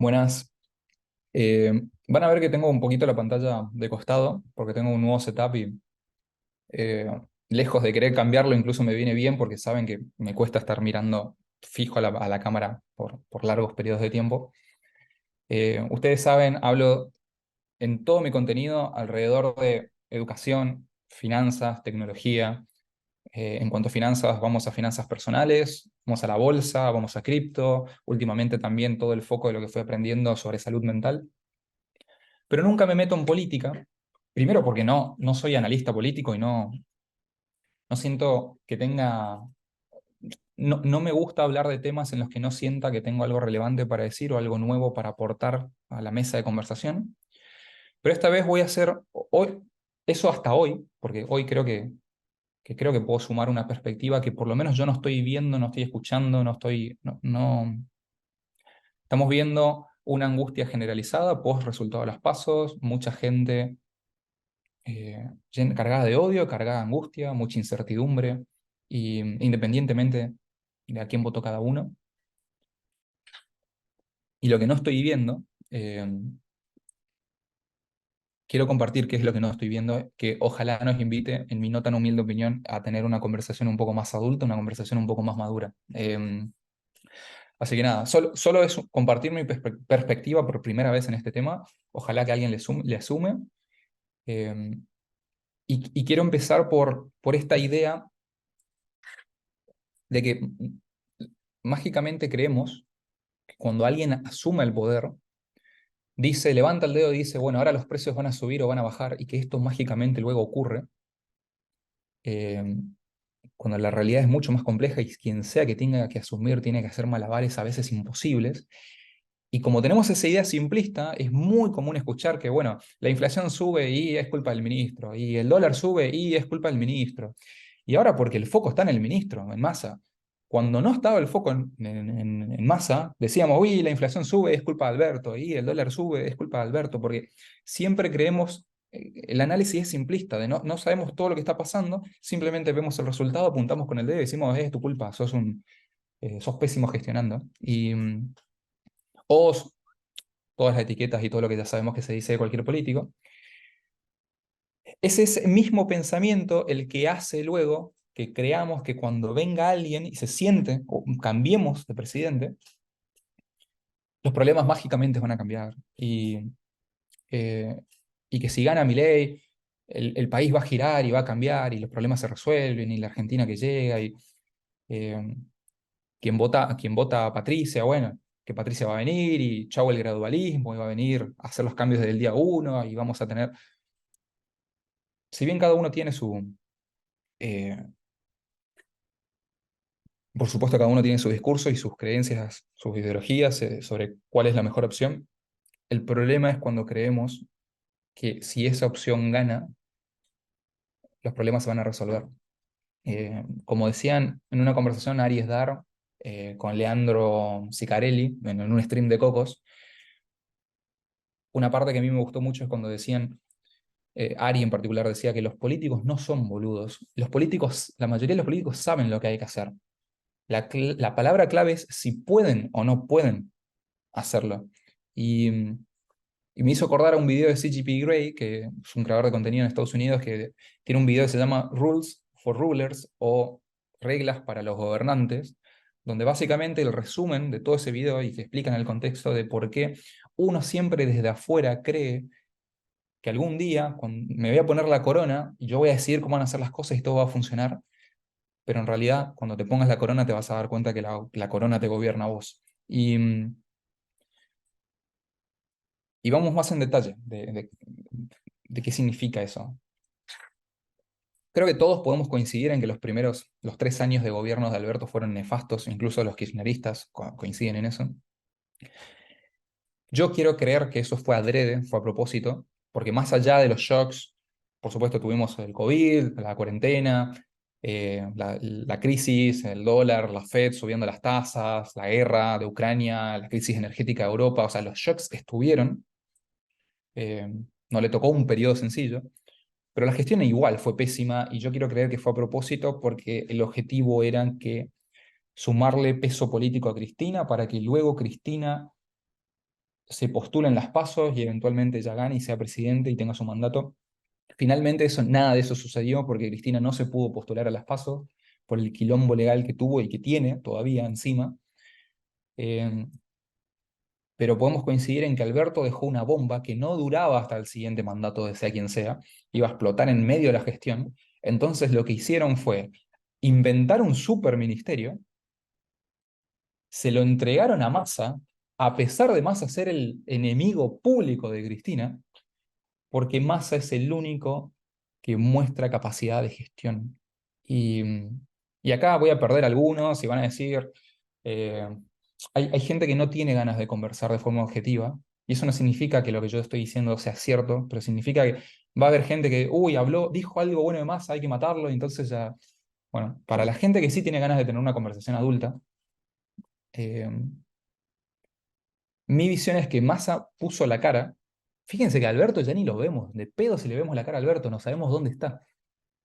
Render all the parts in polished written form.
Buenas. Van a ver que tengo un poquito la pantalla de costado porque tengo un nuevo setup y eh, lejos de querer cambiarlo, incluso me viene bien porque saben que me cuesta estar mirando fijo a la cámara por largos periodos de tiempo. Ustedes saben, hablo en todo mi contenido alrededor de educación, finanzas, tecnología. En cuanto a finanzas, vamos a finanzas personales, vamos a la bolsa, vamos a cripto, últimamente también todo el foco de lo que fui aprendiendo sobre salud mental. Pero nunca me meto en política, primero porque no soy analista político y no siento que tenga, no me gusta hablar de temas en los que no sienta que tengo algo relevante para decir o algo nuevo para aportar a la mesa de conversación. Pero esta vez voy a hacer hoy, eso hasta hoy, porque hoy que creo que puedo sumar una perspectiva que por lo menos yo no estoy viendo, no estoy escuchando, estamos viendo una angustia generalizada post resultado de los pasos, mucha gente cargada de odio, cargada de angustia, mucha incertidumbre, y independientemente de a quién votó cada uno. Y lo que no estoy viendo, quiero compartir qué es lo que no estoy viendo, que ojalá nos invite, en mi no tan humilde opinión, a tener una conversación un poco más adulta, una conversación un poco más madura. Así que nada, solo es compartir mi perspectiva por primera vez en este tema. Ojalá que alguien le sume. eh, y quiero empezar por esta idea de que mágicamente creemos que cuando alguien asume el poder, dice, levanta el dedo y dice, bueno, ahora los precios van a subir o van a bajar, y que esto mágicamente luego ocurre, eh, cuando la realidad es mucho más compleja y quien sea que tenga que asumir tiene que hacer malabares a veces imposibles. Y como tenemos esa idea simplista, es muy común escuchar que, bueno, la inflación sube y es culpa del ministro, y el dólar sube y es culpa del ministro. Y ahora porque el foco está en el ministro, en Massa. Cuando no estaba el foco en Massa, decíamos, uy, la inflación sube, es culpa de Alberto, y el dólar sube, es culpa de Alberto, porque siempre creemos, el análisis es simplista, de no sabemos todo lo que está pasando, simplemente vemos el resultado, apuntamos con el dedo y decimos, es tu culpa, sos pésimo gestionando. O todas las etiquetas y todo lo que ya sabemos que se dice de cualquier político. Es ese mismo pensamiento el que hace luego que creamos que cuando venga alguien y se siente, o cambiemos de presidente, los problemas mágicamente van a cambiar. Eh, y que si gana Milei, el país va a girar y va a cambiar y los problemas se resuelven y la Argentina que llega y eh, quien vota a Patricia, bueno, que Patricia va a venir y chau el gradualismo y va a venir a hacer los cambios desde el día uno y vamos a tener, si bien cada uno tiene eh, por supuesto cada uno tiene su discurso y sus creencias, sus ideologías sobre cuál es la mejor opción, el problema es cuando creemos que si esa opción gana, los problemas se van a resolver. Como decían en una conversación Aries Dar con Leandro Sicarelli en un stream de Cocos, una parte que a mí me gustó mucho es cuando decían, Ari en particular decía que los políticos no son boludos. Los políticos, la mayoría de los políticos saben lo que hay que hacer. La palabra clave es si pueden o no pueden hacerlo. Y, y me hizo acordar a un video de CGP Grey, que es un creador de contenido en Estados Unidos, que tiene un video que se llama Rules for Rulers o Reglas para los Gobernantes, donde básicamente el resumen de todo ese video y te explican el contexto de por qué uno siempre desde afuera cree que algún día me voy a poner la corona y yo voy a decidir cómo van a hacer las cosas y todo va a funcionar, pero en realidad cuando te pongas la corona te vas a dar cuenta que la corona te gobierna a vos. Y vamos más en detalle de qué significa eso. Creo que todos podemos coincidir en que los 3 años de gobierno de Alberto fueron nefastos, incluso los kirchneristas coinciden en eso. Yo quiero creer que eso fue adrede, fue a propósito, porque más allá de los shocks, por supuesto tuvimos el COVID, la cuarentena, la crisis, el dólar, la Fed subiendo las tasas, la guerra de Ucrania, la crisis energética de Europa, o sea, los shocks estuvieron, eh, no le tocó un periodo sencillo, pero la gestión igual fue pésima y yo quiero creer que fue a propósito porque el objetivo era que sumarle peso político a Cristina para que luego Cristina se postule en las PASO y eventualmente ya gane y sea presidente y tenga su mandato. Finalmente nada de eso sucedió porque Cristina no se pudo postular a las PASO por el quilombo legal que tuvo y que tiene todavía encima. Eh, pero podemos coincidir en que Alberto dejó una bomba que no duraba hasta el siguiente mandato de sea quien sea, iba a explotar en medio de la gestión. Entonces lo que hicieron fue inventar un superministerio, se lo entregaron a Massa, a pesar de Massa ser el enemigo público de Cristina, porque Massa es el único que muestra capacidad de gestión. Y, y acá voy a perder algunos y van a decir, eh, hay gente que no tiene ganas de conversar de forma objetiva, y eso no significa que lo que yo estoy diciendo sea cierto, pero significa que va a haber gente que, uy, habló, dijo algo bueno de Massa, hay que matarlo, y entonces ya, bueno, para la gente que sí tiene ganas de tener una conversación adulta, eh, mi visión es que Massa puso la cara. Fíjense que a Alberto ya ni lo vemos, de pedo si le vemos la cara a Alberto, no sabemos dónde está.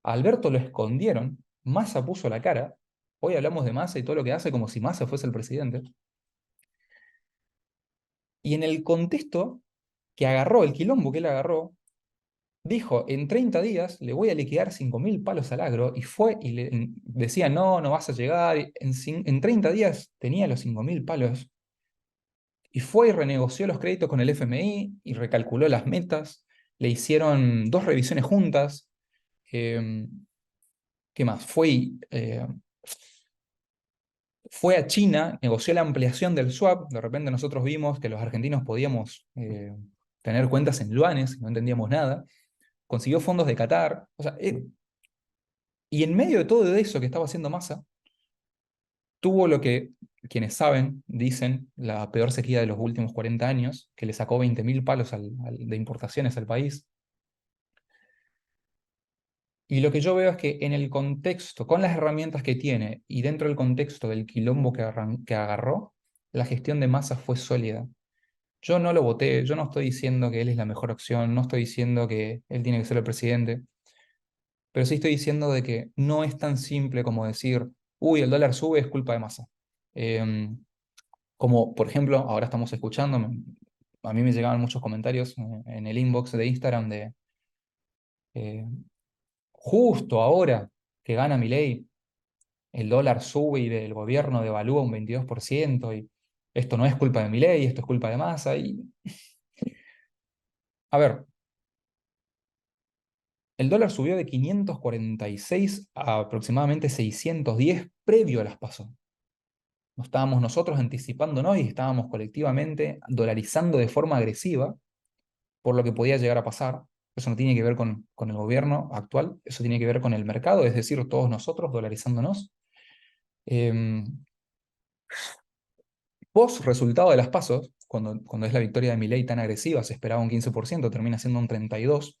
A Alberto lo escondieron, Massa puso la cara, hoy hablamos de Massa y todo lo que hace como si Massa fuese el presidente, y en el contexto que agarró, el quilombo que él agarró, dijo, en 30 días le voy a liquidar 5.000 palos al agro, y fue y le decía, no, no vas a llegar, y en 30 días tenía los 5.000 palos, y fue y renegoció los créditos con el FMI, y recalculó las metas, le hicieron 2 revisiones juntas, eh, ¿qué más? Fue a China, negoció la ampliación del swap, de repente nosotros vimos que los argentinos podíamos tener cuentas en yuanes, no entendíamos nada, consiguió fondos de Qatar, o sea, y en medio de todo eso que estaba haciendo Massa, tuvo lo que quienes saben dicen la peor sequía de los últimos 40 años, que le sacó 20.000 palos de importaciones al país. Y lo que yo veo es que en el contexto, con las herramientas que tiene y dentro del contexto del quilombo que agarró, la gestión de Massa fue sólida. Yo no lo voté, yo no estoy diciendo que él es la mejor opción, no estoy diciendo que él tiene que ser el presidente, pero sí estoy diciendo de que no es tan simple como decir, uy, el dólar sube, es culpa de Massa. Como, por ejemplo, ahora estamos escuchando, a mí me llegaban muchos comentarios en el inbox de Instagram de, eh, justo ahora que gana Milei, el dólar sube y el gobierno devalúa un 22%, y esto no es culpa de Milei, esto es culpa de Massa. Y, a ver, el dólar subió de 546 a aproximadamente 610 previo a las PASO. No estábamos nosotros anticipándonos y estábamos colectivamente dolarizando de forma agresiva por lo que podía llegar a pasar. Eso no tiene que ver con el gobierno actual, eso tiene que ver con el mercado, es decir, todos nosotros dolarizándonos. Eh, Post resultado de las PASO, cuando es la victoria de Milei tan agresiva, se esperaba un 15%, termina siendo un 32%.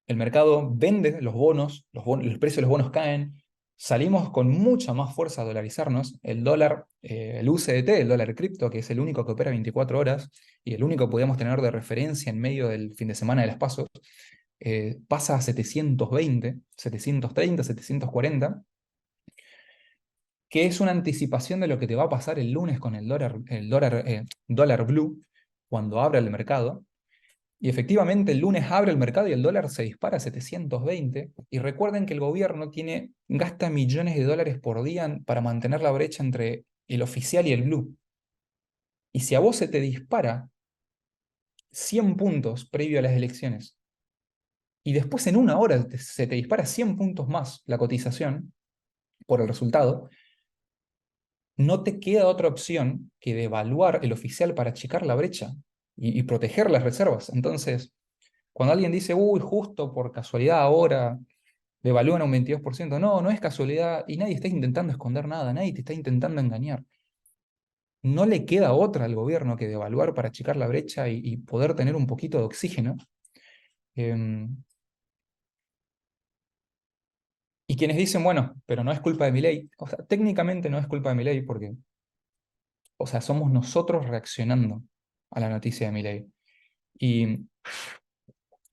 El mercado vende los bonos, los precios de los bonos caen, salimos con mucha más fuerza a dolarizarnos. El dólar, el USDT, el dólar cripto, que es el único que opera 24 horas y el único que podíamos tener de referencia en medio del fin de semana de las PASO, pasa a 720, 730, 740, que es una anticipación de lo que te va a pasar el lunes con el dólar blue cuando abra el mercado. Y efectivamente el lunes abre el mercado y el dólar se dispara a 720. Y recuerden que el gobierno gasta millones de dólares por día para mantener la brecha entre el oficial y el blue. Y si a vos se te dispara 100 puntos previo a las elecciones y después en una hora se te dispara 100 puntos más la cotización por el resultado, no te queda otra opción que devaluar el oficial para achicar la brecha y proteger las reservas. Entonces, cuando alguien dice, uy, justo por casualidad ahora devalúan a un 22%, no, no es casualidad y nadie está intentando esconder nada, nadie te está intentando engañar. No le queda otra al gobierno que devaluar para achicar la brecha y poder tener un poquito de oxígeno. Em, y quienes dicen, bueno, pero no es culpa de mi ley, o sea, técnicamente no es culpa de mi ley porque, o sea, somos nosotros reaccionando a la noticia de mi ley. Y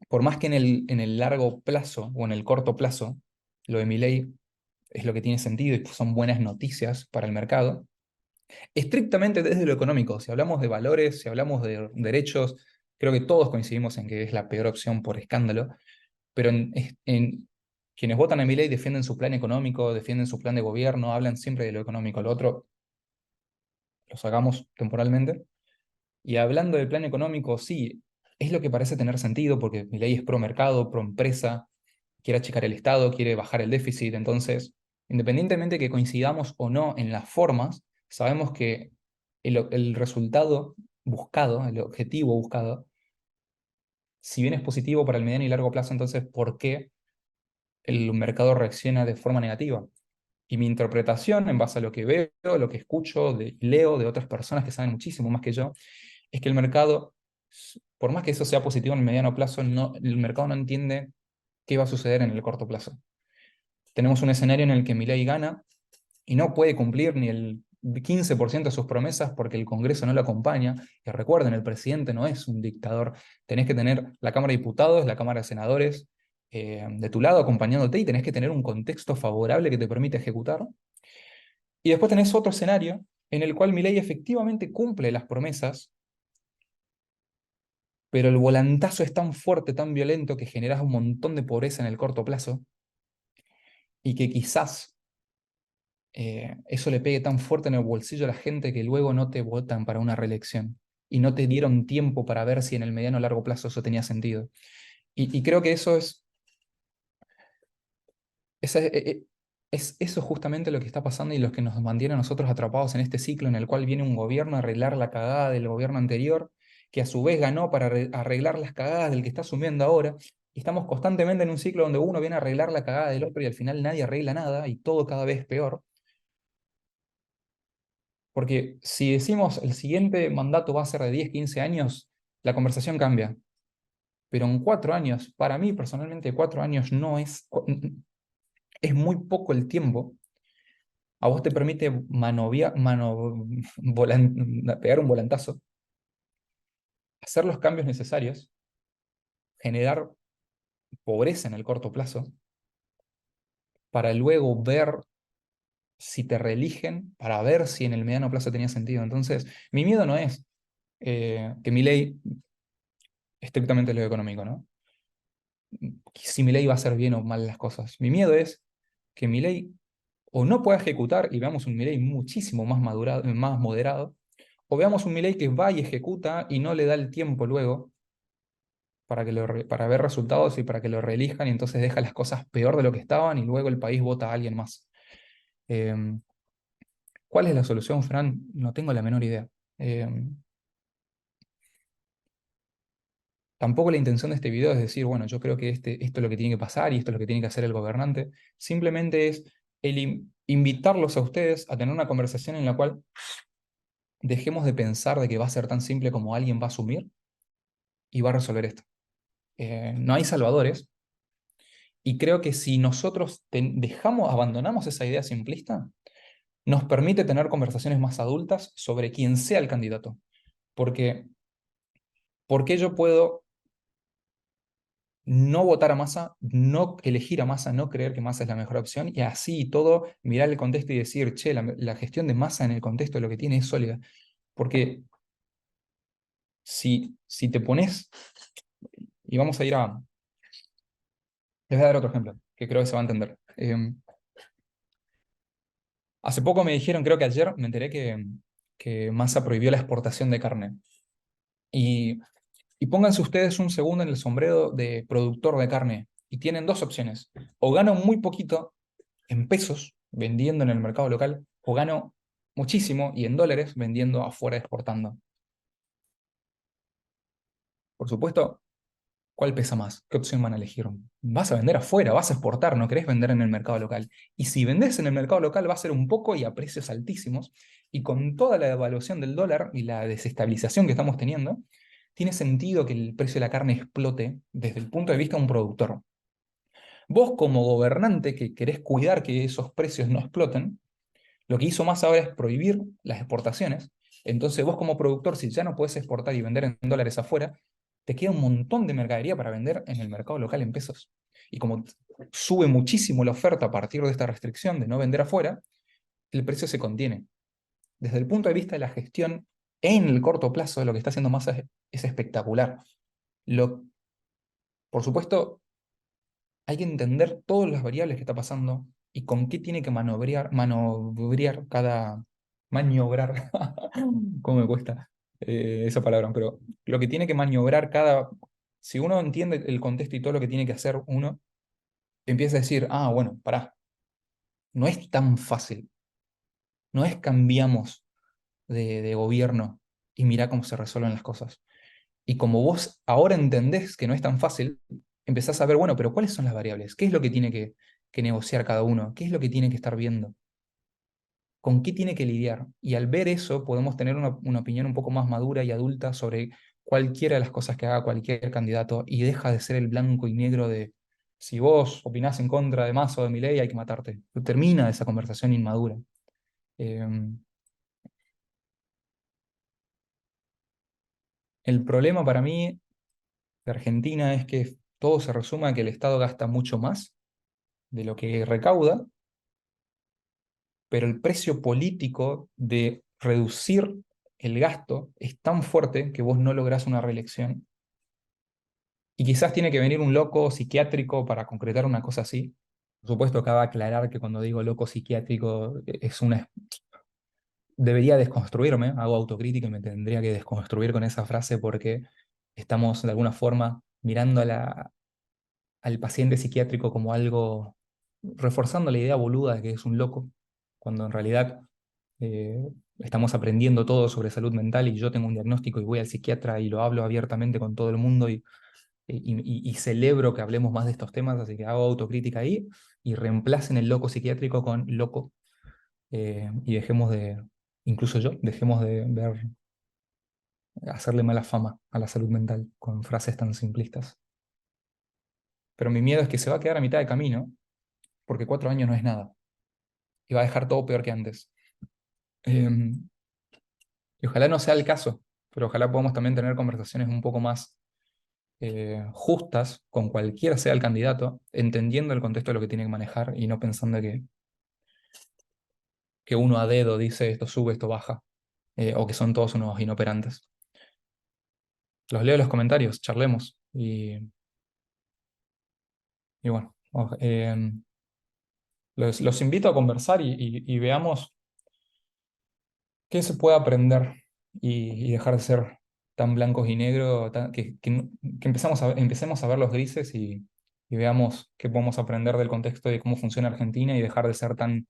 por más que en el largo plazo o en el corto plazo, lo de mi ley es lo que tiene sentido y son buenas noticias para el mercado, Estrictamente desde lo económico, si hablamos de valores, si hablamos de derechos, creo que todos coincidimos en que es la peor opción por escándalo, pero quienes votan a Milei defienden su plan económico, defienden su plan de gobierno, hablan siempre de lo económico, lo otro lo sacamos temporalmente. Y hablando del plan económico, sí, es lo que parece tener sentido porque Milei es pro mercado, pro empresa, quiere achicar el Estado, quiere bajar el déficit. Entonces, independientemente que coincidamos o no en las formas, sabemos que el resultado buscado, el objetivo buscado, si bien es positivo para el mediano y largo plazo, entonces, ¿por qué el mercado reacciona de forma negativa? Y mi interpretación, en base a lo que veo, lo que escucho, leo de otras personas que saben muchísimo más que yo, es que el mercado, por más que eso sea positivo en el mediano plazo, no, el mercado no entiende qué va a suceder en el corto plazo. Tenemos un escenario en el que Milei gana y no puede cumplir ni el 15% de sus promesas porque el Congreso no lo acompaña. Y recuerden, el presidente no es un dictador. Tenés que tener la Cámara de Diputados, la Cámara de Senadores de tu lado acompañándote y tenés que tener un contexto favorable que te permita ejecutar. Y después tenés otro escenario en el cual Milei efectivamente cumple las promesas, pero el volantazo es tan fuerte, tan violento, que generas un montón de pobreza en el corto plazo y que quizás eso le pegue tan fuerte en el bolsillo a la gente que luego no te votan para una reelección y no te dieron tiempo para ver si en el mediano o largo plazo eso tenía sentido. Y creo que es eso justamente lo que está pasando y lo que nos mantiene a nosotros atrapados en este ciclo en el cual viene un gobierno a arreglar la cagada del gobierno anterior, que a su vez ganó para arreglar las cagadas del que está asumiendo ahora. Y estamos constantemente en un ciclo donde uno viene a arreglar la cagada del otro y al final nadie arregla nada y todo cada vez peor. Porque si decimos el siguiente mandato va a ser de 10 15 años, la conversación cambia. Pero en 4 años, para mí personalmente 4 años no es muy poco el tiempo. A vos te permite pegar un volantazo, hacer los cambios necesarios, generar pobreza en el corto plazo, para luego ver si te reeligen, para ver si en el mediano plazo tenía sentido. Entonces, mi miedo no es que mi ley, estrictamente lo económico, ¿no? Si mi ley va a hacer bien o mal las cosas. Mi miedo es que mi ley o no pueda ejecutar y veamos un Milei muchísimo más madurado, más moderado, o veamos un Milei que va y ejecuta y no le da el tiempo luego para ver resultados y para que lo reelijan y entonces deja las cosas peor de lo que estaban y luego el país vota a alguien más. Eh, ¿Cuál es la solución, Fran? No tengo la menor idea. Eh, Tampoco la intención de este video es decir, bueno, yo creo que esto es lo que tiene que pasar y esto es lo que tiene que hacer el gobernante. Simplemente es invitarlos a ustedes a tener una conversación en la cual dejemos de pensar de que va a ser tan simple como alguien va a asumir y va a resolver esto. No hay salvadores y creo que si nosotros abandonamos esa idea simplista, nos permite tener conversaciones más adultas sobre quién sea el candidato. Porque, ¿por qué yo puedo no votar a Massa, no elegir a Massa, no creer que Massa es la mejor opción y así y todo mirar el contexto y decir, che, la gestión de Massa en el contexto de lo que tiene es sólida? Porque si te pones, y vamos a ir a, les voy a dar otro ejemplo, que creo que se va a entender. Hace poco me dijeron, creo que ayer me enteré que Massa prohibió la exportación de carne. Y, y pónganse ustedes un segundo en el sombrero de productor de carne. Y tienen dos opciones. O gano muy poquito en pesos vendiendo en el mercado local, o gano muchísimo y en dólares vendiendo afuera exportando. Por supuesto, ¿cuál pesa más? ¿Qué opción van a elegir? Vas a vender afuera, vas a exportar, no querés vender en el mercado local. Y si vendés en el mercado local va a ser un poco y a precios altísimos. Y con toda la devaluación del dólar y la desestabilización que estamos teniendo, tiene sentido que el precio de la carne explote desde el punto de vista de un productor. Vos como gobernante que querés cuidar que esos precios no exploten, lo que hizo más ahora es prohibir las exportaciones. Entonces vos como productor, si ya no puedes exportar y vender en dólares afuera, te queda un montón de mercadería para vender en el mercado local en pesos. Y como sube muchísimo la oferta a partir de esta restricción de no vender afuera, el precio se contiene. desde el punto de vista de la gestión, en el corto plazo, lo que está haciendo Massa es espectacular. Lo, por supuesto, hay que entender todas las variables que está pasando y con qué tiene que manobrear cada... Maniobrar, ¿cómo me cuesta esa palabra? Pero lo que tiene que maniobrar cada... Si uno entiende el contexto y todo lo que tiene que hacer uno, empieza a decir, ah, bueno, pará, no es tan fácil, no es cambiamos de gobierno y mirá cómo se resuelven las cosas. Y como vos ahora entendés que no es tan fácil, empezás a ver, bueno, pero ¿cuáles son las variables? ¿Qué es lo que tiene que negociar cada uno? ¿Qué es lo que tiene que estar viendo? ¿Con qué tiene que lidiar? Y al ver eso podemos tener una opinión un poco más madura y adulta sobre cualquiera de las cosas que haga cualquier candidato y deja de ser el blanco y negro de si vos opinás en contra de Massa o de Milei hay que matarte. Termina esa conversación inmadura. Eh, el problema para mí de Argentina es que todo se resume a que el Estado gasta mucho más de lo que recauda, pero el precio político de reducir el gasto es tan fuerte que vos no lográs una reelección. Y quizás tiene que venir un loco psiquiátrico para concretar una cosa así. Por supuesto, cabe aclarar que cuando digo loco psiquiátrico es una... Debería desconstruirme, hago autocrítica y me tendría que desconstruir con esa frase porque estamos de alguna forma mirando al paciente psiquiátrico como algo, reforzando la idea boluda de que es un loco, cuando en realidad eh, estamos aprendiendo todo sobre salud mental y yo tengo un diagnóstico y voy al psiquiatra y lo hablo abiertamente con todo el mundo y celebro que hablemos más de estos temas, así que hago autocrítica ahí y reemplacen el loco psiquiátrico con loco y dejemos de, incluso yo, dejemos de ver, hacerle mala fama a la salud mental con frases tan simplistas. Pero mi miedo es que se va a quedar a mitad de camino porque 4 años no es nada y va a dejar todo peor que antes. Eh, y ojalá no sea el caso, pero ojalá podamos también tener conversaciones un poco más justas con cualquiera sea el candidato, entendiendo el contexto de lo que tiene que manejar y no pensando que uno a dedo dice esto sube, esto baja, o que son todos unos inoperantes. Los leo en los comentarios, charlemos y bueno, los invito a conversar y veamos qué se puede aprender y dejar de ser tan blancos y negros, que empecemos a ver los grises y veamos qué podemos aprender del contexto de cómo funciona Argentina y dejar de ser tan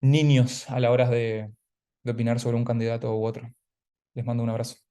niños a la hora de opinar sobre un candidato u otro. Les mando un abrazo.